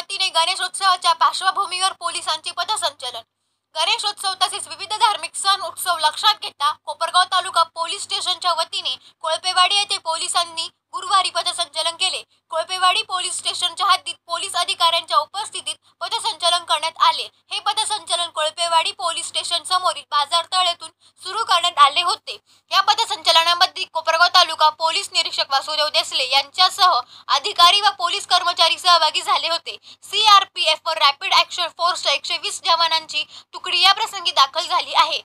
वतीने गणेशोत्सवाच्या पार्श्वभूमीवर पोलिसांचे पथसंचलन। गणेशोत्सव तसेच विविध धार्मिक सण उत्सव लक्षात घेता कोपरगाव तालुका पोलीस स्टेशनच्या वतीने कोळपेवाडी येथे पोलिसांनी गुरुवारी पथसंचलन केले। कोळपेवाडी पोलीस स्टेशनच्या हद्दीत पोलीस अधिकाऱ्यांच्या उपस्थितीत पथसंचलन करण्यात आले। हे पथसंचलन कोळपेवाडी पोलीस स्टेशन समोरील बाजारतळ येथून सुरू करण्यात आले होते। या पथसंचलनामध्ये कोपरगाव तालुका पोलीस निरीक्षक वासुदेव देसले यांच्यासह अधिकारी व पोलीस कर्मचारी सहभागी झाले होते। CRPF व रॅपिड ॲक्शन फोर्सच्या 120 जवानांची तुकडी या प्रसंगी दाखल झाली आहे।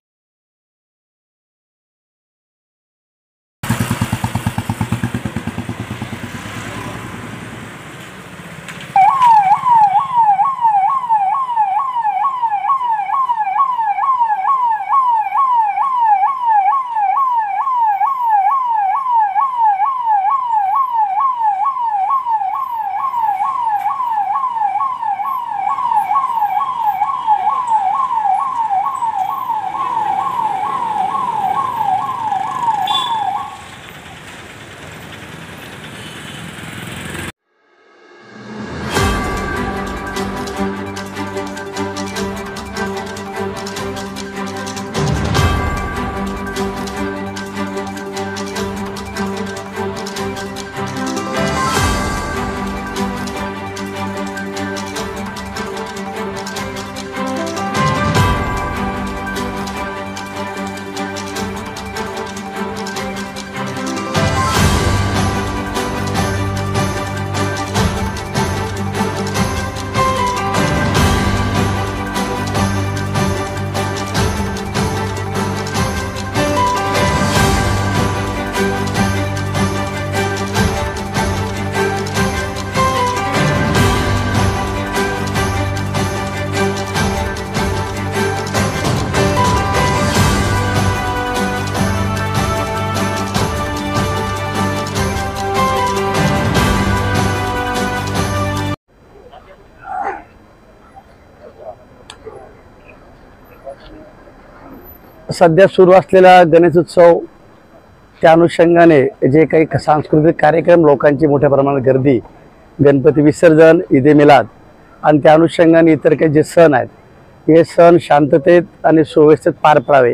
सध्या सुरू असलेला गणेशोत्सव त्या अनुषंगाने जे काही सांस्कृतिक कार्यक्रम लोकांची मोठ्या प्रमाणात गर्दी, गणपती विसर्जन, ईद मिलाद आणि त्या अनुषंगाने इतर काही जे सण आहेत हे सण शांततेत आणि सुव्यवस्थित पार पडावे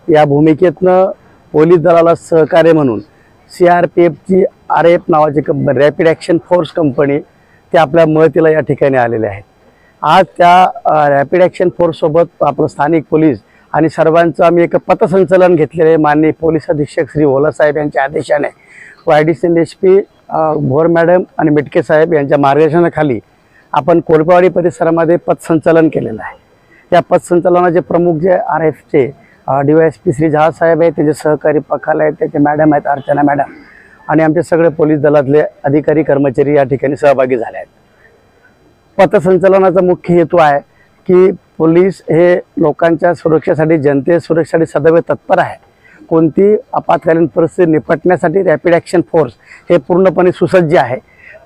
या भूमिकेतनं पोलीस दलाला सहकार्य म्हणून CRPFची RF नावाची company, rapid action force company, ते आपल्या मदतीला या ठिकाणी आलेले आहेत। आज त्या रॅपिड ॲक्शन फोर्ससोबत आपलं स्थानिक पोलीस आणि सर्वांचं आम्ही एक पथसंचलन घेतलेले आहे। माननीय पोलीस अधीक्षक श्री ओला साहेब यांच्या आदेशाने व ॲडिशनल SP भोर मॅडम आणि मिटके साहेब यांच्या मार्गदर्शनाखाली आपण कोळपेवाडी परिसरामध्ये पथसंचलन केलेलं आहे। या पथसंचलनाचे प्रमुख जे RFचे DYSP श्री जहाज साहेब आहेत, त्याचे सहकारी पखाल आहेत, त्याचे मॅडम आहेत अर्चना मॅडम, आणि आमचे सगळे पोलीस दलातले अधिकारी कर्मचारी या ठिकाणी सहभागी झाले आहेत। पथसंचलनाचा मुख्य हेतू आहे की पोलीस हे लोकांच्या सुरक्षेसाठी, जनते सुरक्षेसाठी सदैव तत्पर आहे। कोणती आपत्कालीन परिस्थिती निपटण्यासाठी रॅपिड ॲक्शन फोर्स हे पूर्णपणे सुसज्ज आहे।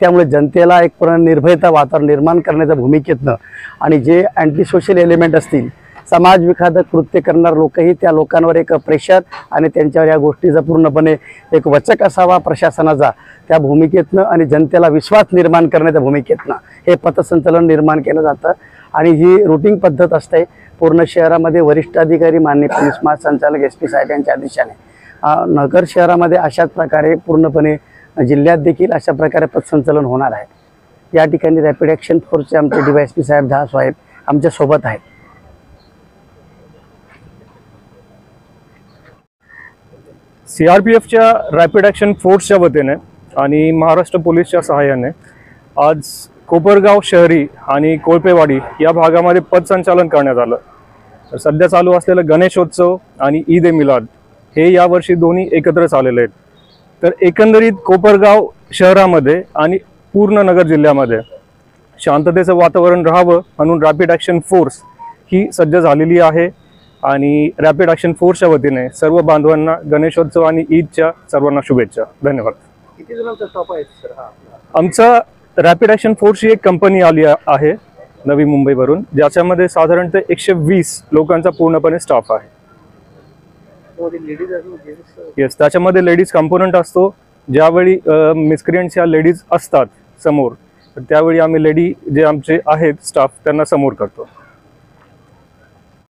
त्यामुळे जनतेला एक पूर्ण निर्भयता वातावरण निर्माण करण्याच्या भूमिकेतनं आणि जे अँटी सोशल एलिमेंट असतील, समाज विघातक कृत्य करणारे लोकही, त्या लोकांवर एक प्रेशर आणि त्यांच्यावर या गोष्टीचा पूर्णपणे एक वचक असावा प्रशासनाचा, त्या भूमिकेतनं आणि जनतेला विश्वास निर्माण करण्याच्या भूमिकेतनं हे पथसंचलन निर्माण केलं जातं। आणि ही रूटिंग पद्धत असते पूर्ण शहरामध्ये। वरिष्ठ अधिकारी माननीय पोलीस महासंचालक SP साहेब यांच्या आदेशाने नगर शहरामध्ये अशाच प्रकारे पूर्णपणे जिल्ह्यात देखील अशा प्रकारे पथसंचलन होणार आहे। या ठिकाणी रॅपिड ॲक्शन फोर्सचे आमचे DYSP साहेब जहाज साहेब आमच्या सोबत आहेत। CRPFच्या रॅपिड ॲक्शन फोर्सच्या वतीने आणि महाराष्ट्र पोलीसच्या सहाय्याने आज कोपरगाव शहरी आणि कोळपेवाडी या भागामध्ये पथसंचलन करण्यात आलं। तर सध्या चालू असलेलं गणेशोत्सव आणि ईद मिलाद हे यावर्षी दोन्ही एकत्रच आलेले आहेत। तर एकंदरीत कोपरगाव शहरामध्ये आणि पूर्ण नगर जिल्ह्यामध्ये शांततेचं वातावरण राहावं म्हणून रॅपिड ॲक्शन फोर्स ही सज्ज झालेली आहे। आणि रॅपिड ॲक्शन फोर्सच्या वतीने सर्व बांधवांना गणेशोत्सव आणि ईदच्या सर्वांना शुभेच्छा। धन्यवाद। किती जणांचा स्टाफ आहे सर? आमचा रॅपिड ॲक्शन फोर्सची एक कंपनी आली आहे नवी मुंबईवरून, ज्याच्यामध्ये साधारणतः 120 लोकांचा पूर्णपणे स्टाफ आहे। येस, त्याच्यामध्ये लेडीज कंपोनंट असतो। ज्यावेळी मिसक्रियंट्स या लेडीज असतात समोर, तर त्यावेळी आम्ही लेडी जे आमचे आहेत स्टाफ त्यांना समोर करतो.